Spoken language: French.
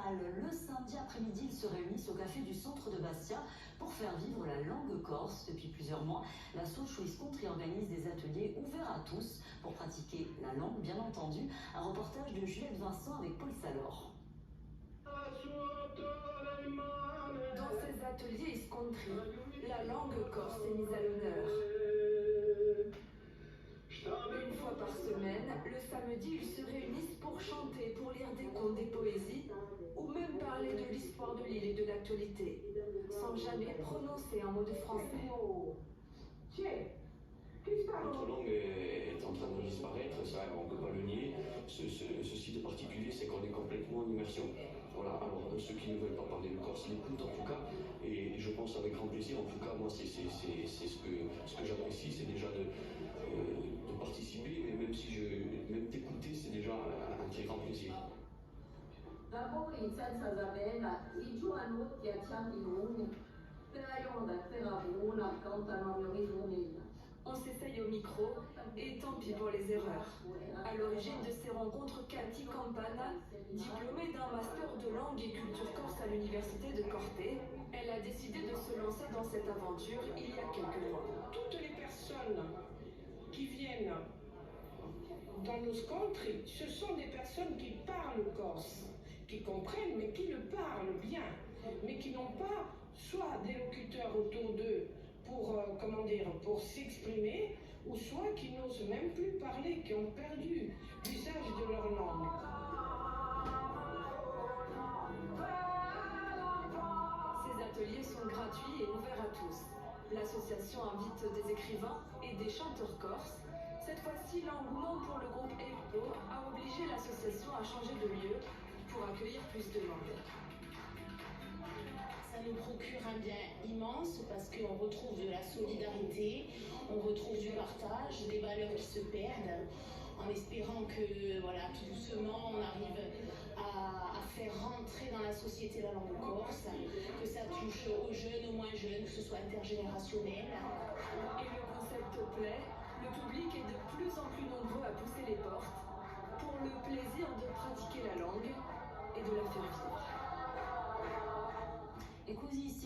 carnaval. Le samedi après-midi, ils se réunissent au café du centre de Bastia pour faire vivre la langue corse. Depuis plusieurs mois, l'asso Choice Country organise des ateliers ouverts à tous pour pratiquer la langue, bien entendu. Un reportage de Juliette Vincent avec Paul Salor. Dans ces ateliers country, la langue corse est mise à l'honneur. Une fois par semaine, le samedi, ils se réunissent pour chanter, pour lire des contes, des poésies, ou même parler de l'histoire de l'île et de l'actualité, sans jamais prononcer un mot de français. Notre langue est en train de disparaître, ça on ne peut pas le nier. Ceci de particulier, c'est qu'on est complètement en immersion. Voilà, alors ceux qui ne veulent pas parler le corse l'écoutent en tout cas, et je pense avec grand plaisir. En tout cas, moi, c'est ce que j'apprécie, c'est déjà de participer, et même d'écouter, c'est déjà un très grand plaisir. On s'essaye au micro, et tant pis pour les erreurs. À l'origine de ces rencontres, Cathy Campana, diplômée d'un master de langue et culture corse à l'université de Corte, elle a décidé de se lancer dans cette aventure il y a quelques mois. Toutes les personnes qui viennent dans nos country, ce sont des personnes qui parlent corse, qui comprennent, mais qui le parlent bien, mais qui n'ont pas soit des locuteurs autour d'eux pour s'exprimer, ou soit qui n'osent même plus parler, qui ont perdu l'usage de leur langue. Ces ateliers sont gratuits et ouverts à tous. L'association invite des écrivains et des chanteurs corses. Cette fois-ci, l'engouement pour le groupe ELPO a obligé l'association à changer de lieu pour accueillir plus de monde. Ça nous procure un bien immense parce qu'on retrouve de la solidarité, on retrouve du partage, des valeurs qui se perdent, en espérant que voilà, tout doucement on arrive à faire rentrer dans la société la langue corse, que ça touche aux jeunes, aux moins jeunes, que ce soit intergénérationnel. Et le concept plaît, le public est de plus